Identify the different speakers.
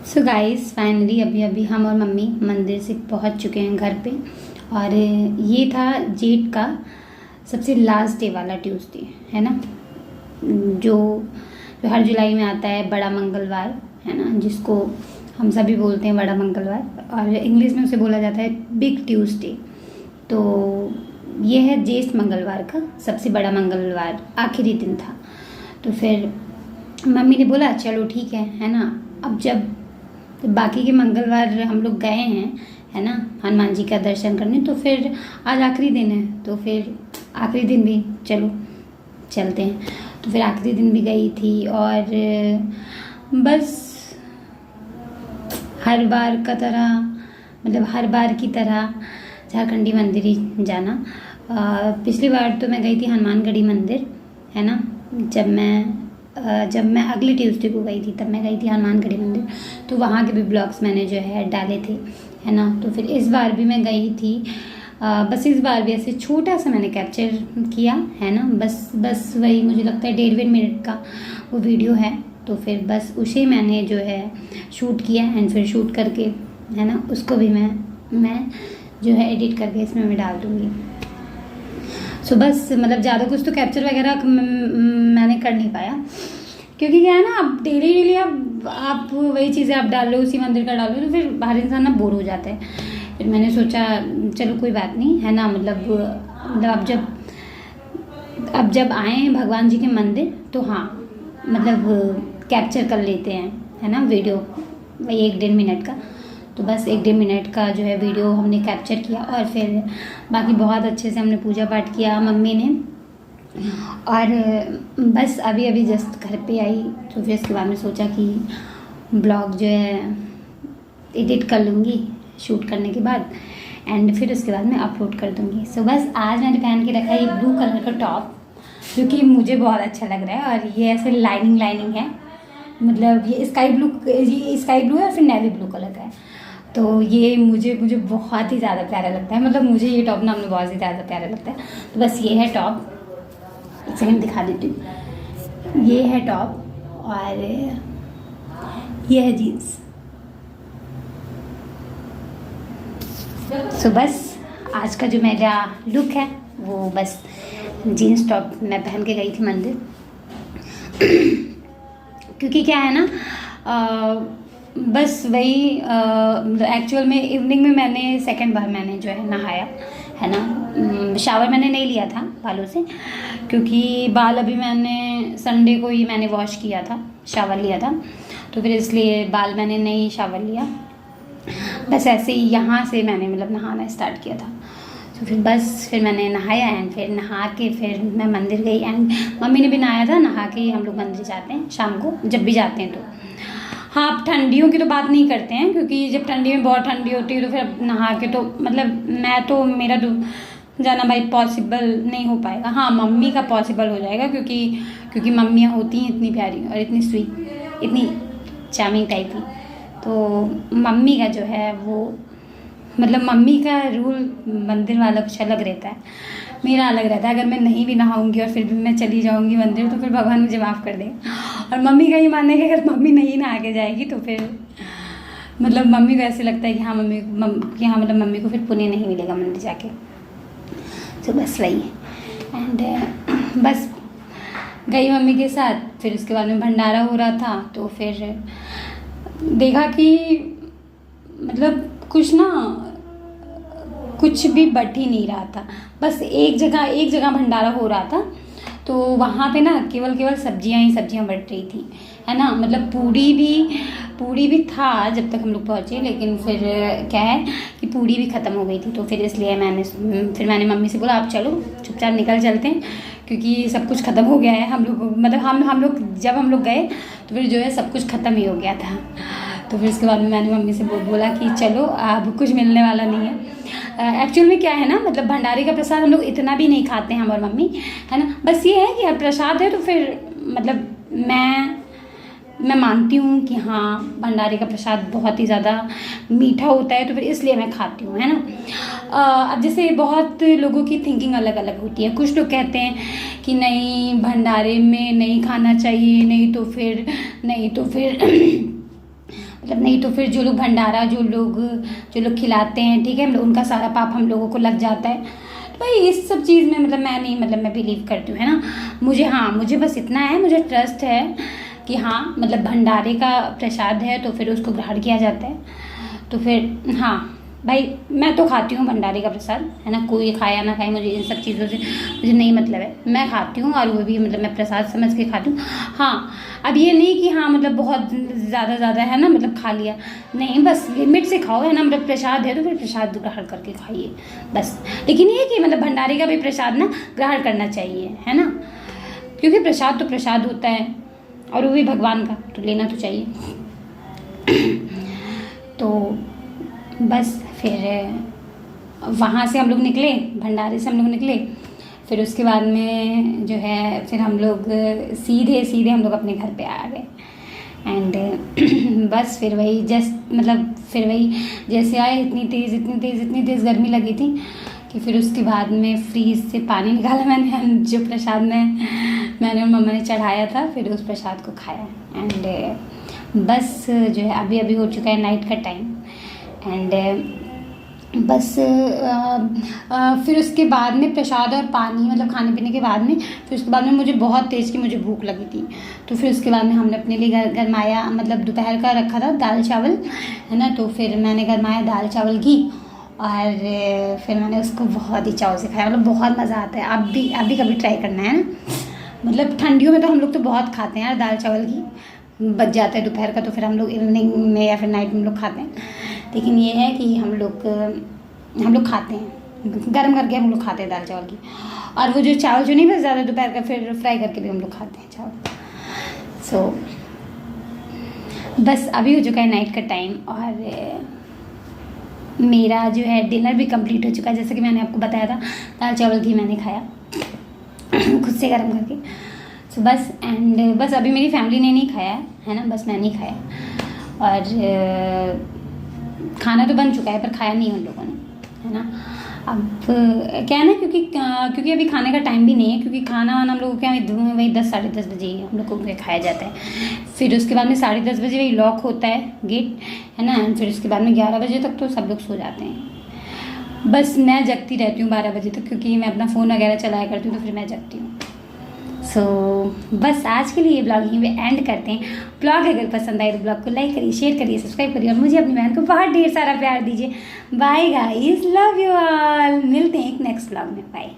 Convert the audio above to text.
Speaker 1: So guys finally अभी हम और मम्मी मंदिर से पहुंच चुके हैं घर पे। और ये था जेठ का सबसे लास्ट डे वाला ट्यूसडे, है ना, जो हर जुलाई में आता है, बड़ा मंगलवार, है ना, जिसको हम सभी बोलते हैं बड़ा मंगलवार, और इंग्लिश में उसे बोला जाता है बिग ट्यूसडे। तो ये है ज्येष्ठ मंगलवार का सबसे बड़ा मंगलवार, आखिरी दिन था। तो फिर मम्मी ने बोला चलो ठीक है ना, अब जब बाकी के मंगलवार हम लोग गए हैं, है ना, हनुमान जी का दर्शन करने, तो फिर आज आखिरी दिन है, तो फिर आखिरी दिन भी चलो चलते हैं। तो फिर आखिरी दिन भी गई थी, और बस हर बार का तरह, मतलब हर बार की तरह झारखंडी मंदिर ही जाना। पिछली बार तो मैं गई थी हनुमानगढ़ी मंदिर, है ना, जब मैं अगले ट्यूसडे को गई थी तब मैं गई थी हनुमानगढ़ी मंदिर, तो वहाँ के भी ब्लॉग्स मैंने जो है डाले थे, है ना। तो फिर इस बार भी मैं गई थी, बस इस बार भी ऐसे छोटा सा मैंने कैप्चर किया, है ना, बस वही मुझे लगता है 1.5 मिनट का वो वीडियो है। तो फिर बस उसे मैंने जो है शूट किया, एंड फिर शूट करके, है ना, उसको भी मैं जो है एडिट करके इसमें मैं डाल दूँगी। सो बस मतलब ज़्यादा कुछ तो कैप्चर वगैरह मैंने कर नहीं पाया, क्योंकि क्या है ना, अब डेली आप वही चीज़ें आप डाल लो, उसी मंदिर का डाल लो, तो फिर बाहर इंसान ना बोर हो जाता है। फिर मैंने सोचा चलो कोई बात नहीं, है ना, मतलब अब जब आए हैं भगवान जी के मंदिर, तो हाँ मतलब कैप्चर कर लेते हैं, है ना, वीडियो वही 1-1.5 मिनट का। तो बस 1-1.5 मिनट का जो है वीडियो हमने कैप्चर किया, और फिर बाकी बहुत अच्छे से हमने पूजा पाठ किया मम्मी ने। और बस अभी जस्ट घर पे आई, तो फिर इसके बाद में सोचा कि ब्लॉग जो है एडिट कर लूँगी शूट करने के बाद, एंड फिर उसके बाद मैं अपलोड कर दूँगी। सो बस आज मैंने पहन के रखा है ये ब्लू कलर का टॉप, जो कि मुझे बहुत अच्छा लग रहा है, और ये ऐसे लाइनिंग है, मतलब ये स्काई ब्लू है और फिर नेवी ब्लू कलर का है। तो ये मुझे बहुत ही ज़्यादा प्यारा लगता है, मतलब मुझे ये टॉप ना बहुत ही ज़्यादा प्यारा लगता है। तो बस ये है टॉप, एक सेकंड दिखा देती हूँ, ये है टॉप और ये है जीन्स। सो बस आज का जो मेरा लुक है वो बस जीन्स टॉप मैं पहन के गई थी मंदिर। क्योंकि क्या है ना, बस वही एक्चुअल में इवनिंग में मैंने सेकंड बार मैंने जो है नहाया, है ना। शावर मैंने नहीं लिया था बालों से, क्योंकि बाल अभी मैंने संडे को ही मैंने वॉश किया था, शावर लिया था, तो फिर इसलिए बाल मैंने नहीं शावर लिया। बस ऐसे ही यहाँ से मैंने मतलब नहाना स्टार्ट किया था। तो फिर बस फिर मैंने नहाया, एंड फिर नहा के फिर मैं मंदिर गई, एंड मम्मी ने भी नहाया था। नहा के हम लोग मंदिर जाते हैं शाम को, जब भी जाते हैं। तो हाँ, आप ठंडियों की तो बात नहीं करते हैं, क्योंकि जब ठंडी में बहुत ठंडी होती है तो फिर नहा के तो मतलब मेरा तो जाना भाई पॉसिबल नहीं हो पाएगा। हाँ, मम्मी का पॉसिबल हो जाएगा, क्योंकि मम्मियाँ होती हैं इतनी प्यारी और इतनी स्वीट, इतनी चार्मिंग टाइप की। तो मम्मी का जो है वो मतलब मम्मी का रूल मंदिर वाला कुछ अलग रहता है, मेरा अलग रहता है। अगर मैं नहीं भी नहाऊंगी और फिर भी मैं चली जाऊंगी मंदिर, तो फिर भगवान मुझे माफ़ कर देगा। और मम्मी का ही मानना है कि अगर मम्मी नहीं नहा के जाएगी तो फिर मतलब मम्मी को ऐसे लगता है कि हाँ कि हाँ मतलब मम्मी को फिर पुण्य नहीं मिलेगा मंदिर जाके। तो बस वही है। एंड बस गई मम्मी के साथ। फिर उसके बाद में भंडारा हो रहा था, तो फिर देखा कि मतलब कुछ भी बट ही नहीं रहा था। बस एक जगह भंडारा हो रहा था, तो वहाँ पे ना केवल सब्जियाँ ही सब्जियाँ बट रही थी, है ना। मतलब पूड़ी भी था जब तक हम लोग पहुँचे, लेकिन फिर क्या है कि पूड़ी भी ख़त्म हो गई थी। तो फिर इसलिए मैंने मम्मी से बोला आप चलो चुपचाप निकल चलते हैं, क्योंकि सब कुछ ख़त्म हो गया है। हम लोग मतलब जब हम लोग गए तो फिर जो है सब कुछ ख़त्म ही हो गया था। तो फिर उसके बाद में मैंने मम्मी से बोला कि चलो अब कुछ मिलने वाला नहीं है। एक्चुअल में क्या है ना, मतलब भंडारे का प्रसाद हम लोग इतना भी नहीं खाते हैं, हमारी मम्मी, है ना। बस ये है कि अब प्रसाद है तो फिर मतलब मैं मानती हूँ कि हाँ भंडारे का प्रसाद बहुत ही ज़्यादा मीठा होता है, तो फिर इसलिए मैं खाती हूँ, है ना। अब जैसे बहुत लोगों की थिंकिंग अलग अलग होती है। कुछ लोग कहते हैं कि नहीं भंडारे में नहीं खाना चाहिए, नहीं तो फिर मतलब नहीं तो फिर जो लोग भंडारा जो लोग खिलाते हैं, ठीक है, मतलब उनका सारा पाप हम लोगों को लग जाता है। तो भाई इस सब चीज़ में मैं बिलीव करती हूँ, है ना। मुझे बस इतना है, मुझे ट्रस्ट है कि हाँ मतलब भंडारे का प्रसाद है तो फिर उसको ग्रहण किया जाता है। तो फिर हाँ भाई मैं तो खाती हूँ भंडारे का प्रसाद, है ना। कोई खाया ना खाए, मुझे इन सब चीज़ों से मुझे नहीं मतलब है, मैं खाती हूँ और वो भी मतलब मैं प्रसाद समझ के खाती हूँ। हाँ अब ये नहीं कि हाँ मतलब बहुत ज़्यादा है ना, मतलब खा लिया नहीं, बस लिमिट से खाओ, है ना। मतलब प्रसाद है तो फिर प्रसाद ग्रहण करके खाइए बस। लेकिन ये कि मतलब भंडारे का भी प्रसाद ना ग्रहण करना चाहिए, है ना, क्योंकि प्रसाद तो प्रसाद होता है और वो भी भगवान का, तो लेना तो चाहिए। तो बस फिर वहाँ से हम लोग निकले, भंडारे से हम लोग निकले। फिर उसके बाद में जो है फिर हम लोग सीधे हम लोग अपने घर पे आ गए। एंड बस फिर वही जैसे आए इतनी तेज़ गर्मी लगी थी कि फिर उसके बाद में फ्रीज से पानी निकाला मैंने, जो प्रसाद मैंने और मम्मा ने चढ़ाया था, फिर उस प्रसाद को खाया। एंड बस जो है अभी हो चुका है नाइट का टाइम। एंड बस फिर उसके बाद में प्रसाद और पानी मतलब खाने पीने के बाद में फिर उसके बाद में मुझे बहुत तेज़ की मुझे भूख लगी थी। तो फिर उसके बाद में हमने अपने लिए गरमाया, मतलब दोपहर का रखा था दाल चावल, है ना। तो फिर मैंने गरमाया दाल चावल घी, और फिर मैंने उसको बहुत ही चाव से खाया। मतलब बहुत मज़ा आता है। आप भी कभी ट्राई करना, है ना। मतलब ठंडियों में तो हम लोग तो बहुत खाते हैं यार, दाल चावल घी बच जाता है दोपहर का, तो फिर हम लोग इवनिंग में या फिर नाइट में हम लोग खाते हैं। लेकिन ये है कि हम लोग खाते हैं गर्म करके, हम लोग खाते हैं दाल चावल की। और वो जो चावल जो नहीं बच जाता दोपहर का, फिर फ्राई करके भी हम लोग खाते हैं चावल। सो बस अभी हो चुका है नाइट का टाइम, और मेरा जो है डिनर भी कंप्लीट हो चुका है। जैसे कि मैंने आपको बताया था दाल चावल घी मैंने खाया खुद से गर्म करके। सो बस बस अभी मेरी फैमिली ने नहीं खाया है ना, बस मैंने ही खाया। और खाना तो बन चुका है पर खाया नहीं उन लोगों ने, है ना। अब क्या है ना, क्योंकि अभी खाने का टाइम भी नहीं है, क्योंकि खाना वाना हम लोगों के यहाँ वही 10 साढ़े 10 बजे ही हम लोग को खाया जाता है। फिर उसके बाद में 10:30 बजे वही लॉक होता है गेट, है ना। फिर उसके बाद में 11 बजे तक तो सब लोग सो जाते हैं। बस मैं जगती रहती हूँ 12 बजे तक, क्योंकि मैं अपना फ़ोन वगैरह चलाया करती हूँ, तो फिर मैं जगती हूँ। सो बस आज के लिए ये ब्लॉग यहीं पे एंड करते हैं। ब्लॉग अगर पसंद आए तो ब्लॉग को लाइक करिए, शेयर करिए, सब्सक्राइब करिए, और मुझे अपनी बहन को बहुत ढेर सारा प्यार दीजिए। Bye guys, love you all. मिलते हैं एक नेक्स्ट ब्लॉग में। बाय।